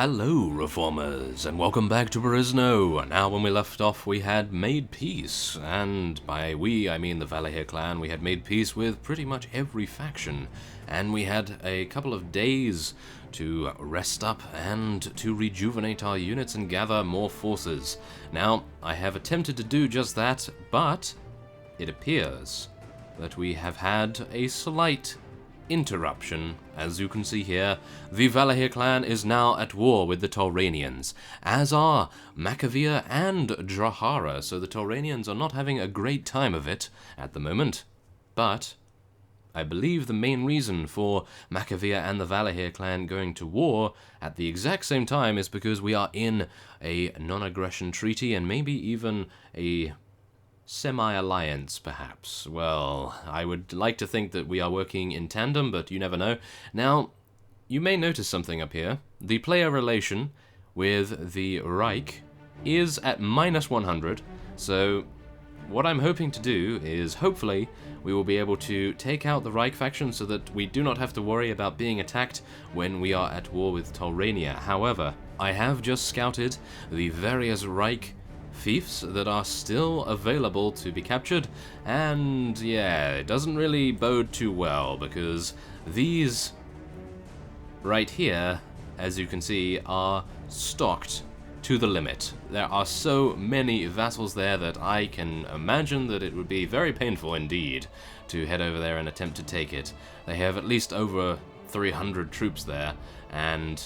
Hello, Reformers, and welcome back to Perisno. Now, when we left off, we had made peace, and by we, I mean the Valahir clan. We had made peace with pretty much every faction, and we had a couple of days to rest up and to rejuvenate our units and gather more forces. Now, I have attempted to do just that, but it appears that we have had a slight interruption. As you can see here, the Valahir clan is now at war with the Tauranians, as are Macavia and Drahara, so the Tauranians are not having a great time of it at the moment. But I believe the main reason for Macavia and the Valahir clan going to war at the exact same time is because we are in a non-aggression treaty and maybe even a semi-alliance, perhaps. Well, I would like to think that we are working in tandem, but you never know. Now, you may notice something up here. The player relation with the Reich is at -100, so what I'm hoping to do is, hopefully, we will be able to take out the Reich faction so that we do not have to worry about being attacked when we are at war with Taurania. However, I have just scouted the various Reich fiefs that are still available to be captured, and yeah, it doesn't really bode too well, because these right here, as you can see, are stocked to the limit. There are so many vassals there that I can imagine that it would be very painful indeed to head over there and attempt to take it. They have at least over 300 troops there, and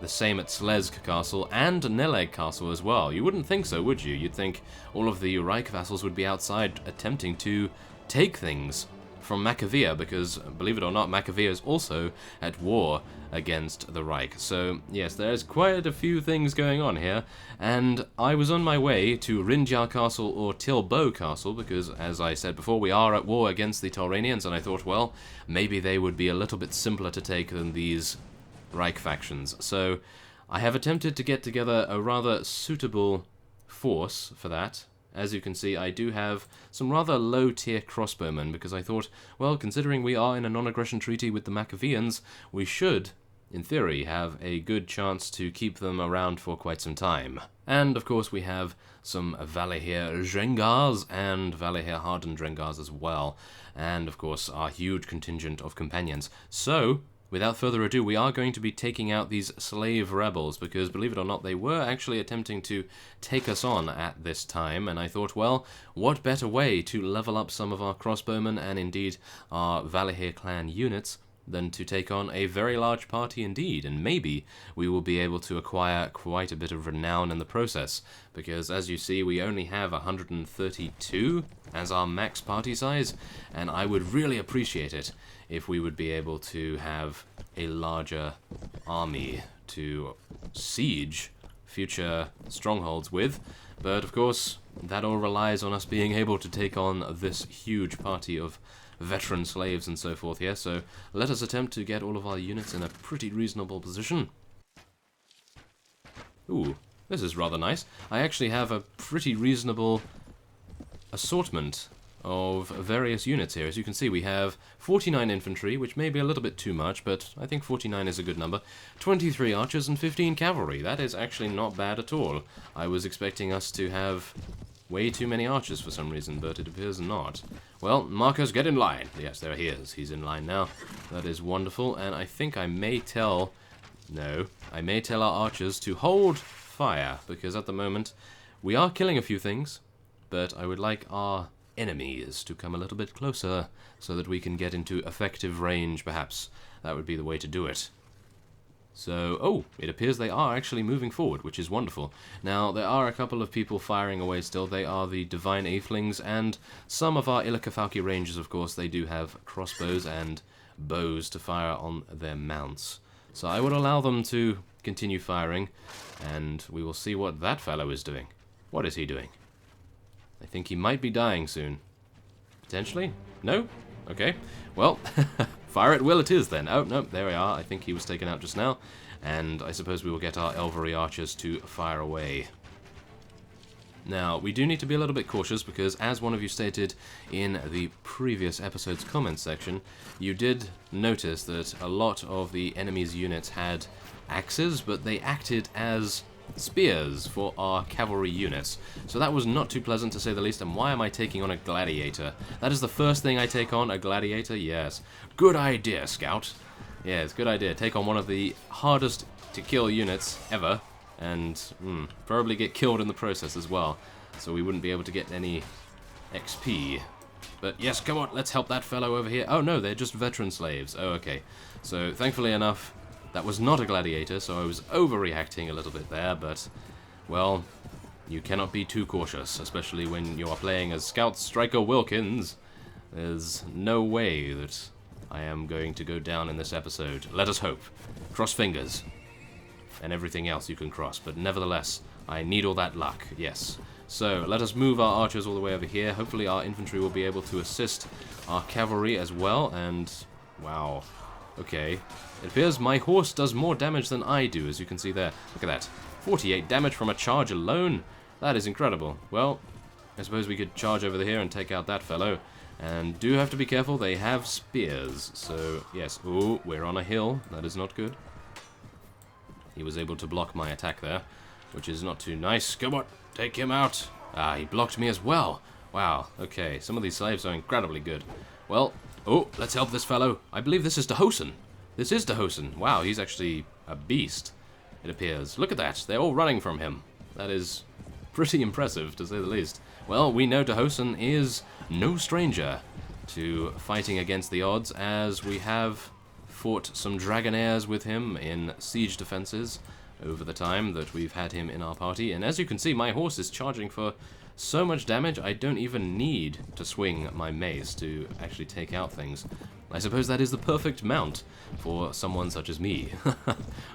the same at Slezsk Castle and Neleg Castle as well. You wouldn't think so, would you? You'd think all of the Reich vassals would be outside attempting to take things from Macavia, because, believe it or not, Macavia is also at war against the Reich. So, yes, there's quite a few things going on here, and I was on my way to Rinjar Castle or Tilbo Castle, because, as I said before, we are at war against the Tauranians, and I thought, well, maybe they would be a little bit simpler to take than these Reich factions. So I have attempted to get together a rather suitable force for that. As you can see, I do have some rather low-tier crossbowmen, because I thought, well, considering we are in a non-aggression treaty with the Macavians, we should, in theory, have a good chance to keep them around for quite some time. And, of course, we have some Valahir Drengars and Valahir hardened Drengars as well. And, of course, our huge contingent of companions. So, without further ado, we are going to be taking out these slave rebels, because, believe it or not, they were actually attempting to take us on at this time, and I thought, well, what better way to level up some of our crossbowmen and indeed our Valahir clan units than to take on a very large party indeed, and maybe we will be able to acquire quite a bit of renown in the process, because as you see, we only have 132 as our max party size, and I would really appreciate it if we would be able to have a larger army to siege future strongholds with. But of course, that all relies on us being able to take on this huge party of veteran slaves and so forth here, so let us attempt to get all of our units in a pretty reasonable position. Ooh, this is rather nice. I actually have a pretty reasonable assortment of various units here. As you can see, we have 49 infantry, which may be a little bit too much, but I think 49 is a good number. 23 archers and 15 cavalry. That is actually not bad at all. I was expecting us to have way too many archers for some reason, but it appears not. Well, Marcus, get in line. Yes, there he is. He's in line now. That is wonderful, and I think I may tell... No, I may tell our archers to hold fire, because at the moment we are killing a few things, but I would like our enemies to come a little bit closer so that we can get into effective range, perhaps. That would be the way to do it. So, oh, it appears they are actually moving forward, which is wonderful. Now, there are a couple of people firing away still. They are the Divine Aethelings, and some of our Illican Rangers, of course, they do have crossbows and bows to fire on their mounts. So I would allow them to continue firing, and we will see what that fellow is doing. What is he doing? I think he might be dying soon. Potentially? No? Okay. Well, fire at will it is then. Oh, no, there we are. I think he was taken out just now. And I suppose we will get our Elvery archers to fire away. Now, we do need to be a little bit cautious because, as one of you stated in the previous episode's comments section, you did notice that a lot of the enemy's units had axes, but they acted as spears for our cavalry units. So that was not too pleasant, to say the least. And why am I taking on a gladiator? That is the first thing I take on, a gladiator? Yes. Good idea, Scout. Yes, good idea. Take on one of the hardest to kill units ever, and probably get killed in the process as well, so we wouldn't be able to get any XP. But yes, come on, let's help that fellow over here. Oh no, they're just veteran slaves. Oh, okay. So thankfully enough, that was not a gladiator, so I was overreacting a little bit there, but, well, you cannot be too cautious, especially when you are playing as Scout Striker Wilkins. There's no way that I am going to go down in this episode. Let us hope. Cross fingers. And everything else you can cross, but nevertheless, I need all that luck, yes. So, let us move our archers all the way over here. Hopefully our infantry will be able to assist our cavalry as well, and, wow, okay. It appears my horse does more damage than I do, as you can see there. Look at that. 48 damage from a charge alone. That is incredible. Well, I suppose we could charge over here and take out that fellow. And do have to be careful, they have spears. So, yes. Ooh, we're on a hill. That is not good. He was able to block my attack there, which is not too nice. Come on, take him out. Ah, he blocked me as well. Wow, okay. Some of these slaves are incredibly good. Well, oh, let's help this fellow. I believe this is Dahosen. This is Dahosen. Wow, he's actually a beast, it appears. Look at that. They're all running from him. That is pretty impressive, to say the least. Well, we know Dahosen is no stranger to fighting against the odds, as we have fought some Dragonaires with him in siege defenses over the time that we've had him in our party. And as you can see, my horse is charging for so much damage, I don't even need to swing my mace to actually take out things. I suppose that is the perfect mount for someone such as me.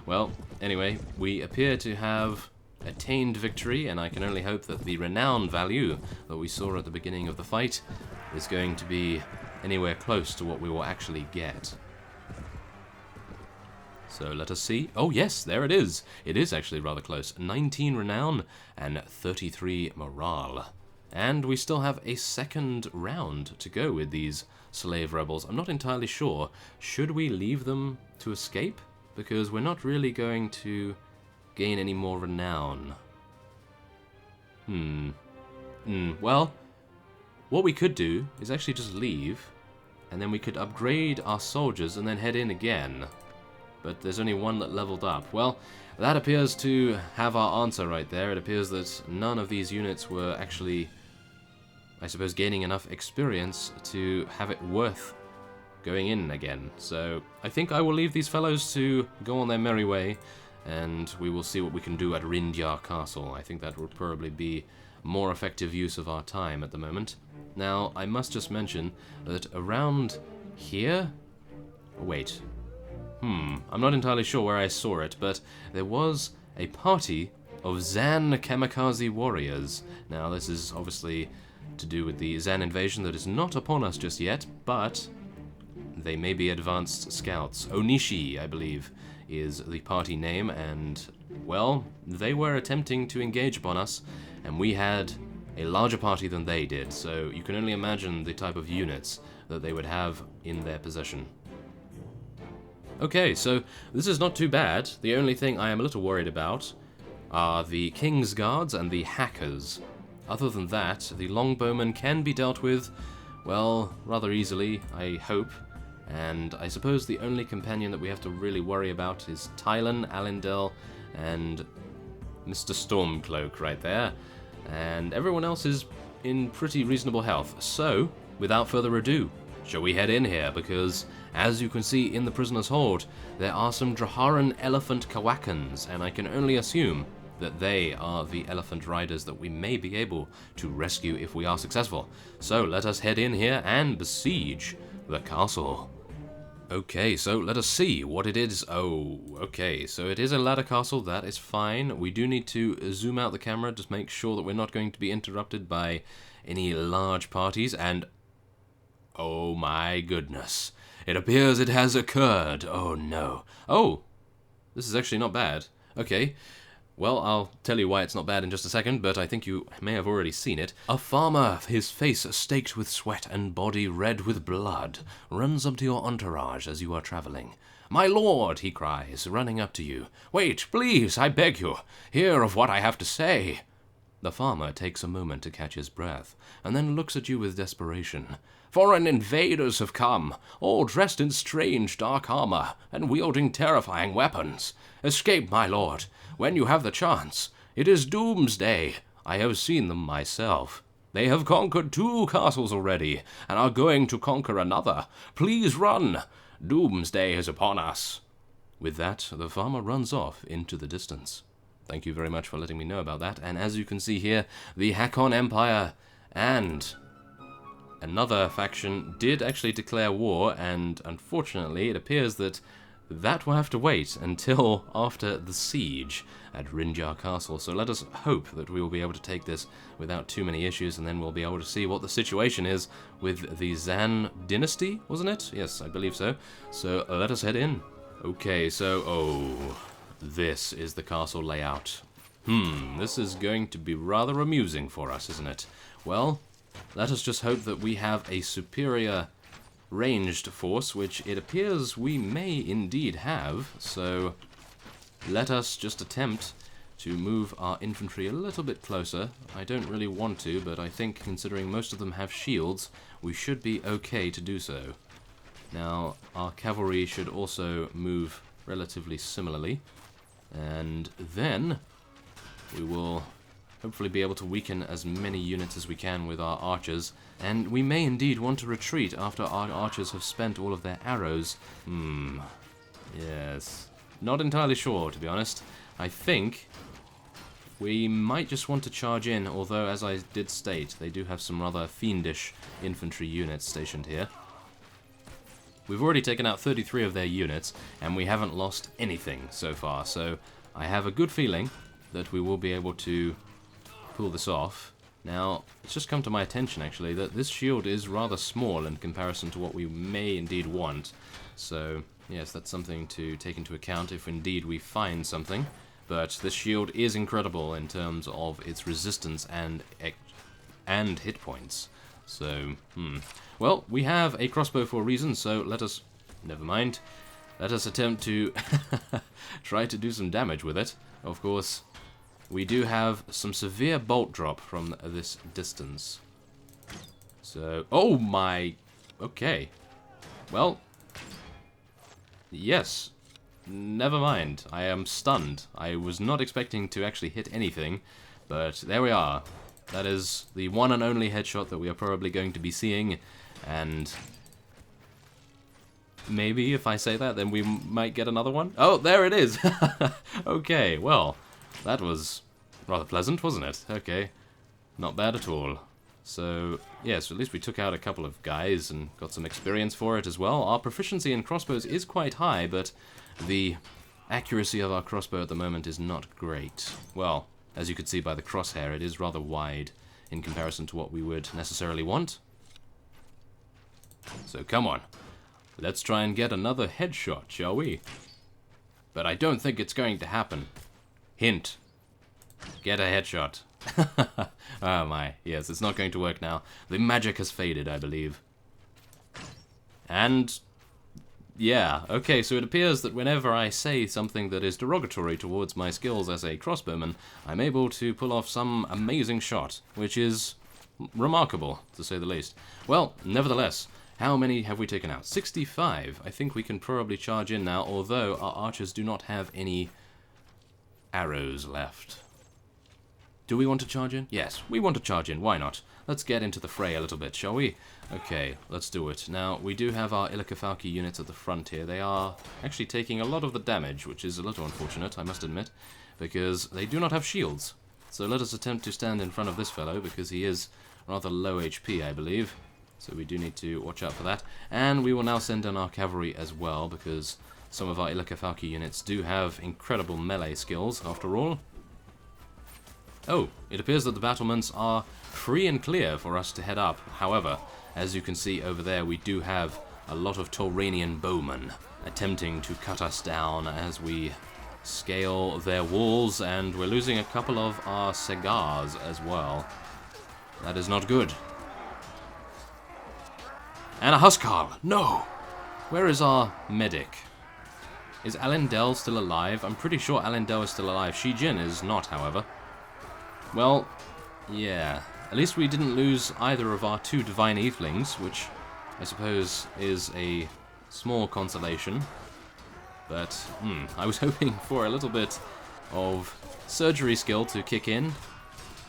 Well, anyway, we appear to have attained victory, and I can only hope that the renown value that we saw at the beginning of the fight is going to be anywhere close to what we will actually get. So let us see. Oh yes, there it is. It is actually rather close. 19 renown and 33 morale. And we still have a second round to go with these slave rebels. I'm not entirely sure. Should we leave them to escape? Because we're not really going to gain any more renown. Well, what we could do is actually just leave, and then we could upgrade our soldiers and then head in again. But there's only one that leveled up. Well, that appears to have our answer right there. It appears that none of these units were actually, I suppose, gaining enough experience to have it worth going in again. So I think I will leave these fellows to go on their merry way, and we will see what we can do at Rindjar Castle. I think that would probably be more effective use of our time at the moment. Now, I must just mention that around here... Wait. I'm not entirely sure where I saw it, but there was a party of Zann Kamikaze warriors. Now, this is obviously to do with the Zann Invasion that is not upon us just yet, but they may be advanced scouts. Onishi, I believe, is the party name, and, well, they were attempting to engage upon us, and we had a larger party than they did, so you can only imagine the type of units that they would have in their possession. Okay, so this is not too bad. The only thing I am a little worried about are the King's Guards and the Hackers. Other than that, the Longbowmen can be dealt with, well, rather easily, I hope. And I suppose the only companion that we have to really worry about is Tylan, Alindel, and Mr. Stormcloak right there. And everyone else is in pretty reasonable health. So, without further ado, shall we head in here? Because, as you can see in the prisoner's hold, there are some Draharan elephant Kawakans, and I can only assume that they are the elephant riders that we may be able to rescue if we are successful. So let us head in here and besiege the castle. Okay, so let us see what it is. Oh, okay, so it is a ladder castle, that is fine. We do need to zoom out the camera to make sure that we're not going to be interrupted by any large parties, and oh my goodness. It appears it has occurred. Oh no. Oh, this is actually not bad. Okay. Well, I'll tell you why it's not bad in just a second, but I think you may have already seen it. A farmer, his face staked with sweat and body red with blood, runs up to your entourage as you are traveling. "My lord," he cries, running up to you. "Wait, please, I beg you. Hear of what I have to say." The farmer takes a moment to catch his breath, and then looks at you with desperation. "Foreign invaders have come, all dressed in strange dark armor, and wielding terrifying weapons. Escape, my lord, when you have the chance. It is doomsday. I have seen them myself. They have conquered 2 castles already, and are going to conquer another. Please run. Doomsday is upon us." With that, the farmer runs off into the distance. Thank you very much for letting me know about that. And as you can see here, the Hakon Empire and another faction did actually declare war, and unfortunately it appears that that will have to wait until after the siege at Rinjar Castle. So let us hope that we will be able to take this without too many issues, and then we'll be able to see what the situation is with the Zann dynasty, wasn't it? Yes, I believe so. So let us head in. Okay, so, this is the castle layout. This is going to be rather amusing for us, isn't it? Well, let us just hope that we have a superior ranged force, which it appears we may indeed have, so let us just attempt to move our infantry a little bit closer. I don't really want to, but I think considering most of them have shields, we should be okay to do so. Now, our cavalry should also move relatively similarly, and then we will hopefully be able to weaken as many units as we can with our archers, and we may indeed want to retreat after our archers have spent all of their arrows. Yes. Not entirely sure, to be honest. I think we might just want to charge in, although, as I did state, they do have some rather fiendish infantry units stationed here. We've already taken out 33 of their units, and we haven't lost anything so far, so I have a good feeling that we will be able to pull this off. Now, it's just come to my attention, actually, that this shield is rather small in comparison to what we may indeed want. So, yes, that's something to take into account if indeed we find something. But this shield is incredible in terms of its resistance and hit points. So, Well, we have a crossbow for a reason, so let us... Never mind. Let us attempt to try to do some damage with it. Of course, we do have some severe bolt drop from this distance. So... Oh my... Okay. Well... Yes. Never mind. I am stunned. I was not expecting to actually hit anything, but there we are. That is the one and only headshot that we are probably going to be seeing, and maybe if I say that, then we might get another one. Oh, there it is! Okay, well, that was rather pleasant, wasn't it? Okay, not bad at all. So, yes, at least we took out a couple of guys and got some experience for it as well. Our proficiency in crossbows is quite high, but the accuracy of our crossbow at the moment is not great. Well, as you could see by the crosshair, it is rather wide in comparison to what we would necessarily want. So come on, let's try and get another headshot, shall we? But I don't think it's going to happen. Hint. Get a headshot. Oh my, yes, it's not going to work now. The magic has faded, I believe. And... yeah, okay, so it appears that whenever I say something that is derogatory towards my skills as a crossbowman, I'm able to pull off some amazing shot, which is remarkable, to say the least. Well, nevertheless, how many have we taken out? 65. I think we can probably charge in now, although our archers do not have any arrows left. Do we want to charge in? Yes, we want to charge in, why not? Let's get into the fray a little bit, shall we? Okay, let's do it. Now, we do have our Illican units at the front here. They are actually taking a lot of the damage, which is a little unfortunate, I must admit, because they do not have shields. So let us attempt to stand in front of this fellow, because he is rather low HP, I believe. So we do need to watch out for that. And we will now send in our cavalry as well, because some of our Illican units do have incredible melee skills, after all. Oh, it appears that the battlements are free and clear for us to head up. However, as you can see over there, we do have a lot of Tauranian bowmen attempting to cut us down as we scale their walls, and we're losing a couple of our cigars as well. That is not good. And a Huskarl! No! Where is our medic? Is Alendel still alive? I'm pretty sure Alendel is still alive. Shi Jin is not, however. Well, yeah. At least we didn't lose either of our 2 Divine Evelings, which I suppose is a small consolation. But, I was hoping for a little bit of surgery skill to kick in,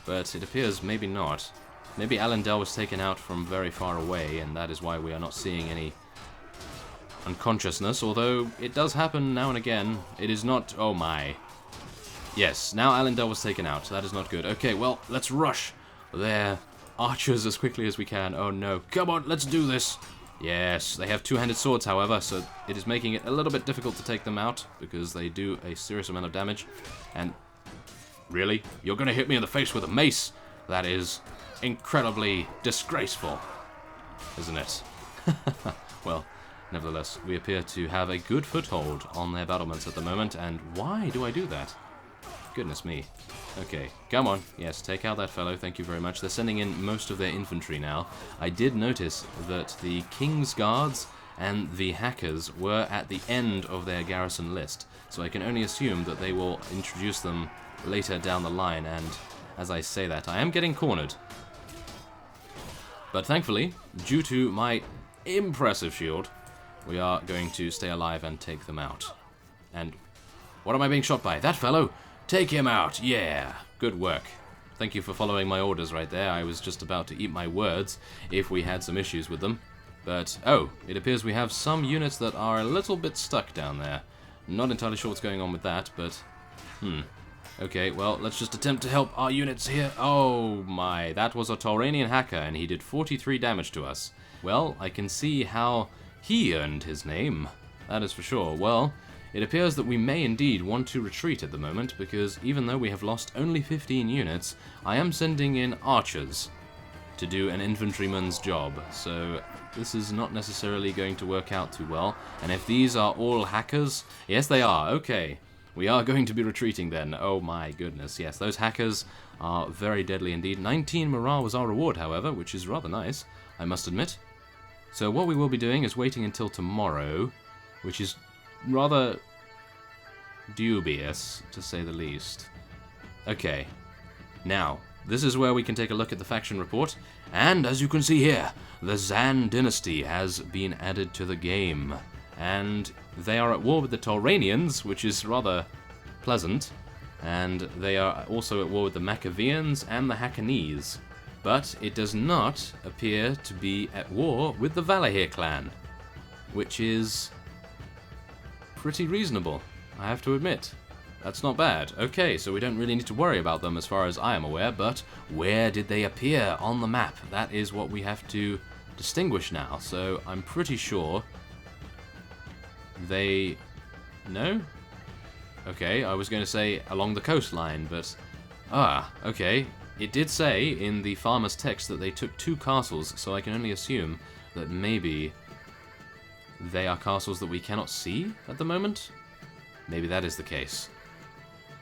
but it appears maybe not. Maybe Alendel was taken out from very far away, and that is why we are not seeing any unconsciousness, although it does happen now and again. It is not... oh my. Yes, now Alendel was taken out. That is not good. Okay, well, let's rush their archers as quickly as we can. Oh no. Come on, let's do this. Yes, they have 2-handed swords, however, so it is making it a little bit difficult to take them out, because they do a serious amount of damage. And... really? You're gonna hit me in the face with a mace? That is incredibly disgraceful, isn't it? Well, nevertheless, we appear to have a good foothold on their battlements at the moment, and why do I do that? Goodness me. Okay, come on. Yes, take out that fellow, thank you very much. They're sending in most of their infantry now. I did notice that the King's Guards and the Hackers were at the end of their garrison list, so I can only assume that they will introduce them later down the line, and as I say that, I am getting cornered. But thankfully, due to my impressive shield, we are going to stay alive and take them out. And what am I being shot by? That fellow? Take him out! Yeah! Good work. Thank you for following my orders right there. I was just about to eat my words if we had some issues with them. But, oh, it appears we have some units that are a little bit stuck down there. Not entirely sure what's going on with that, but... okay, well, let's just attempt to help our units here. Oh my, that was a Tauranian hacker, and he did 43 damage to us. Well, I can see how he earned his name. That is for sure. Well, it appears that we may indeed want to retreat at the moment, because even though we have lost only 15 units, I am sending in archers to do an infantryman's job, so this is not necessarily going to work out too well. And if these are all hackers, yes they are, okay. We are going to be retreating then. Oh my goodness, yes, those hackers are very deadly indeed. 19 morale was our reward, however, which is rather nice, I must admit. So what we will be doing is waiting until tomorrow, which is rather dubious, to say the least. Okay, now, this is where we can take a look at the faction report, and as you can see here, the Zann dynasty has been added to the game. And they are at war with the Tauranians, which is rather pleasant, and they are also at war with the Maccabeans and the Hakanese. But it does not appear to be at war with the Valahir clan, which is pretty reasonable, I have to admit. That's not bad. Okay, so we don't really need to worry about them as far as I am aware, but where did they appear on the map? That is what we have to distinguish now, so I'm pretty sure they... no? Okay, I was going to say along the coastline, but... ah, okay. It did say in the farmer's text that they took 2 castles, so I can only assume that maybe they are castles that we cannot see at the moment? Maybe that is the case.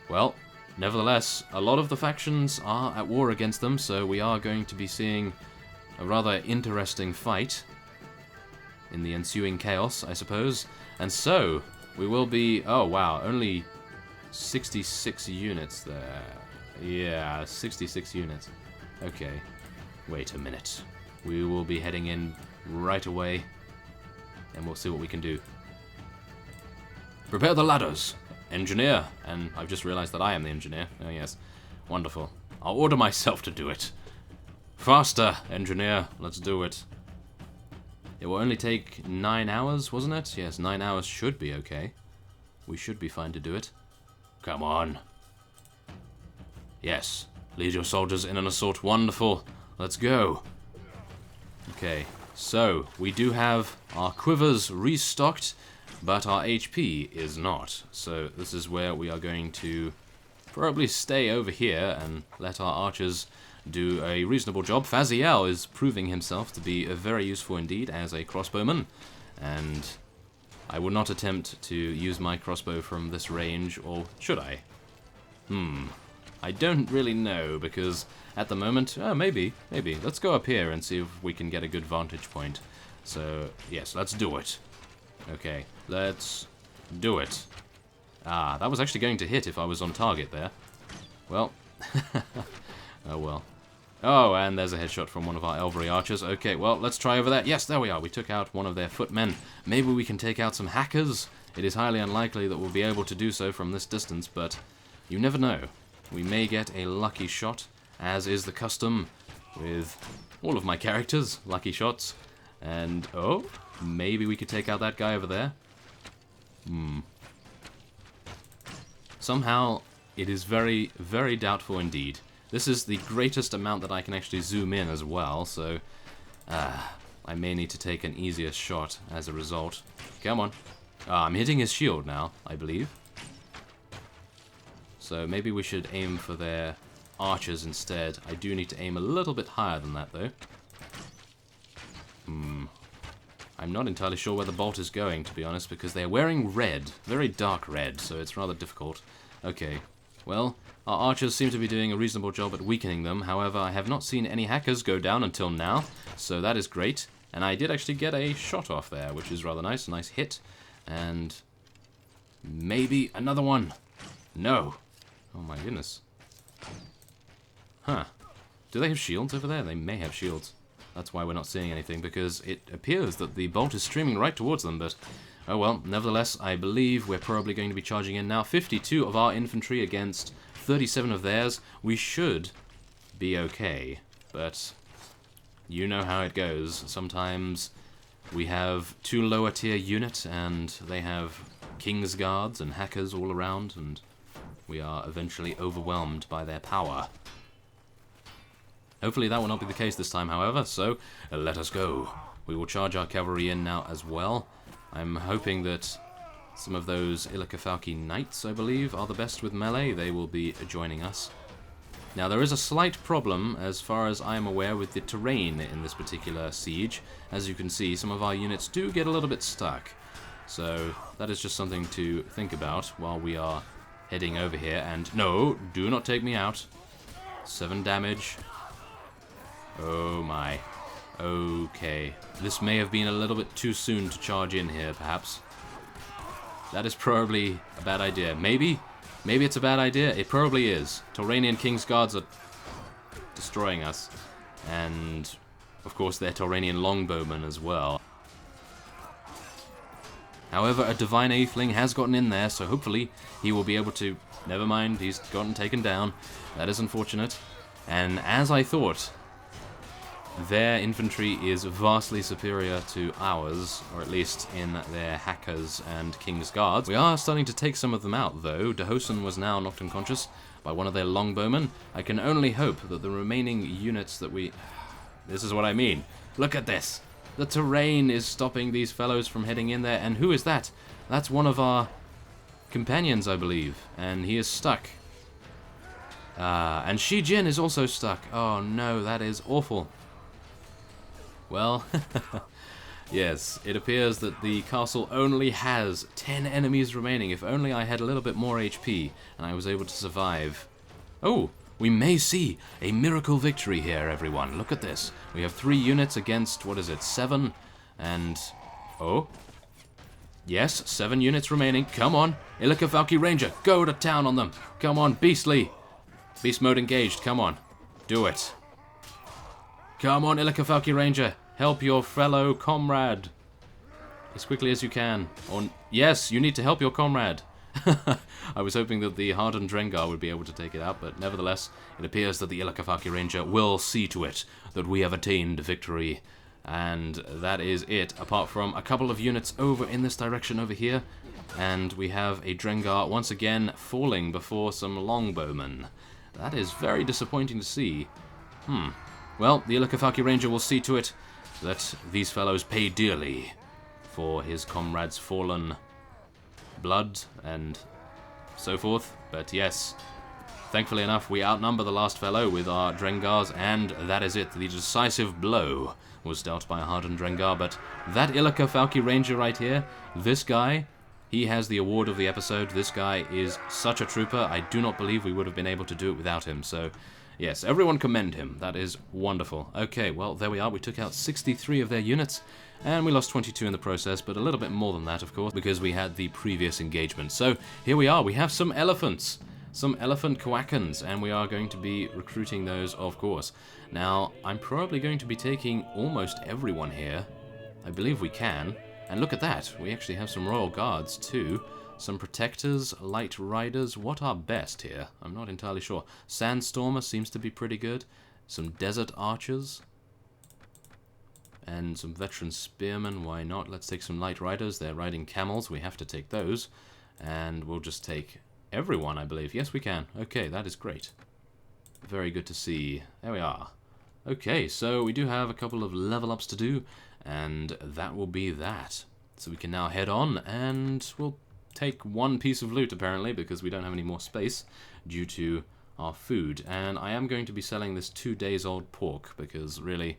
Well, nevertheless, a lot of the factions are at war against them, so we are going to be seeing a rather interesting fight in the ensuing chaos, I suppose. And so, we will be... oh wow, only 66 units there. Yeah, 66 units. Okay, wait a minute. We will be heading in right away, and we'll see what we can do. Prepare the ladders, engineer. And I've just realized that I am the engineer. Oh yes, wonderful. I'll order myself to do it. Faster, engineer, let's do it. It will only take 9 hours, wasn't it? Yes, 9 hours should be okay. We should be fine to do it. Come on. Yes, lead your soldiers in an assault. Wonderful. Let's go. Okay, so we do have our quivers restocked, but our HP is not. So this is where we are going to probably stay over here and let our archers do a reasonable job. Faziel is proving himself to be very useful indeed as a crossbowman, and I would not attempt to use my crossbow from this range, or should I? I don't really know, because at the moment... Oh, maybe. Let's go up here and see if we can get a good vantage point. So, yes, let's do it. Okay, let's do it. Ah, that was actually going to hit if I was on target there. Well, oh well. Oh, and there's a headshot from one of our Elvery archers. Okay, well, let's try over there. Yes, there we are. We took out one of their footmen. Maybe we can take out some hackers. It is highly unlikely that we'll be able to do so from this distance, but you never know. We may get a lucky shot, as is the custom with all of my characters. Lucky shots. And, oh, maybe we could take out that guy over there. Somehow, it is very, very doubtful indeed. This is the greatest amount that I can actually zoom in as well, so I may need to take an easier shot as a result. Come on. I'm hitting his shield now, I believe. So maybe we should aim for their archers instead. I do need to aim a little bit higher than that, though. I'm not entirely sure where the bolt is going, to be honest, because they're wearing red. Very dark red, so it's rather difficult. Okay. Well, our archers seem to be doing a reasonable job at weakening them. However, I have not seen any hackers go down until now, so that is great. And I did actually get a shot off there, which is rather nice. A nice hit. And maybe another one. No. Oh my goodness. Huh. Do they have shields over there? They may have shields. That's why we're not seeing anything, because it appears that the bolt is streaming right towards them, but... Oh well, nevertheless, I believe we're probably going to be charging in now. 52 of our infantry against 37 of theirs. We should be okay, but you know how it goes. Sometimes we have two lower tier units, and they have King's Guards and hackers all around, and we are eventually overwhelmed by their power. Hopefully that will not be the case this time, however, so let us go. We will charge our cavalry in now as well. I'm hoping that some of those Illican knights, I believe, are the best with melee. They will be joining us. Now, there is a slight problem, as far as I am aware, with the terrain in this particular siege. As you can see, some of our units do get a little bit stuck. So, that is just something to think about while we are heading over here. And, no, do not take me out. 7 damage. Oh my. Okay. This may have been a little bit too soon to charge in here, perhaps. That is probably a bad idea. Maybe it's a bad idea. It probably is. Tauranian King's Guards are destroying us. And, of course, they're Tauranian longbowmen as well. However, a Divine Atheling has gotten in there, so hopefully he will be able to... Never mind, he's gotten taken down. That is unfortunate. And as I thought... Their infantry is vastly superior to ours, or at least in their hackers and King's Guards. We are starting to take some of them out, though. De Hosen was now knocked unconscious by one of their longbowmen. I can only hope that the remaining units that we... This is what I mean. Look at this. The terrain is stopping these fellows from heading in there. And who is that? That's one of our companions, I believe. And he is stuck. And Shi Jin is also stuck. Oh no, that is awful. Well, yes, it appears that the castle only has 10 enemies remaining. If only I had a little bit more HP and I was able to survive. Oh, we may see a miracle victory here, everyone. Look at this. We have 3 units against, what is it, 7? And, oh, yes, 7 units remaining. Come on, Illican Ranger, go to town on them. Come on, Beastly. Beast mode engaged, come on. Do it. Come on, Illican Ranger, help your fellow comrade as quickly as you can. Or yes, you need to help your comrade. I was hoping that the hardened Drengar would be able to take it out, but nevertheless, it appears that the Illican Ranger will see to it that we have attained victory. And that is it, apart from a couple of units over in this direction over here. And we have a Drengar once again falling before some longbowmen. That is very disappointing to see. Well, the Illican Ranger will see to it that these fellows pay dearly for his comrades' fallen blood and so forth. But yes, thankfully enough, we outnumber the last fellow with our Drengars, and that is it. The decisive blow was dealt by a hardened Drengar, but that Illica Falky Ranger right here, this guy, he has the award of the episode. This guy is such a trooper. I do not believe we would have been able to do it without him, so yes, everyone commend him. That is wonderful. Okay, well, there we are. We took out 63 of their units, and we lost 22 in the process, but a little bit more than that, of course, because we had the previous engagement. So here we are. We have some elephants. Some elephant Koakans, and we are going to be recruiting those, of course. Now, I'm probably going to be taking almost everyone here. I believe we can. And look at that, we actually have some royal guards too. Some protectors, light riders. What are best here? I'm not entirely sure. Sandstormer seems to be pretty good. Some desert archers. And some veteran spearmen, why not? Let's take some light riders. They're riding camels, we have to take those. And we'll just take everyone, I believe. Yes, we can. Okay, that is great. Very good to see. There we are. Okay, so we do have a couple of level ups to do, and that will be that. So we can now head on, and we'll take one piece of loot, apparently, because we don't have any more space due to our food. And I am going to be selling this 2 days old pork, because really,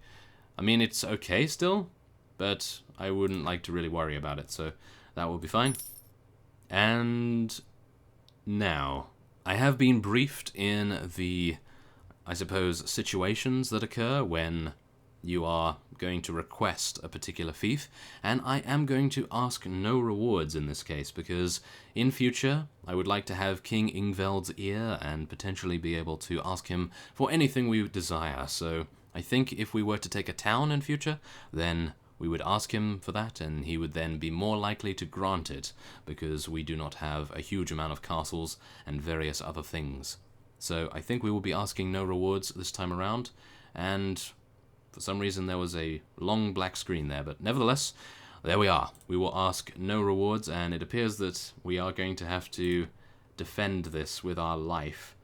I mean, it's okay still, but I wouldn't like to really worry about it, so that will be fine. And now, I have been briefed in the, I suppose, situations that occur when you are going to request a particular fief, and I am going to ask no rewards in this case, because in future I would like to have King Ingveld's ear and potentially be able to ask him for anything we desire. So I think if we were to take a town in future, then we would ask him for that, and he would then be more likely to grant it, because we do not have a huge amount of castles and various other things. So I think we will be asking no rewards this time around, and for some reason there was a long black screen there, but nevertheless, there we are. We will ask no rewards, and it appears that we are going to have to defend this with our life,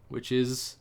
which is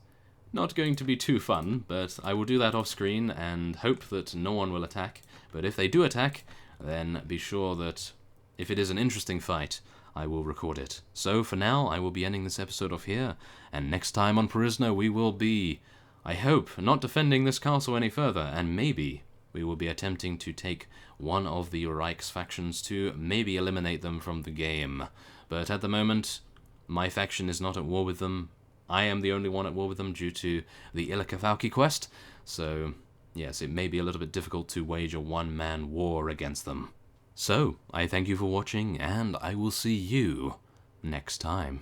not going to be too fun, but I will do that off screen and hope that no one will attack. But if they do attack, then be sure that if it is an interesting fight, I will record it. So for now, I will be ending this episode off here, and next time on Perisno we will be, I hope, not defending this castle any further, and maybe we will be attempting to take one of the Reich's factions to maybe eliminate them from the game. But at the moment, my faction is not at war with them. I am the only one at war with them due to the Illica Falky quest, so yes, it may be a little bit difficult to wage a one-man war against them. So, I thank you for watching, and I will see you next time.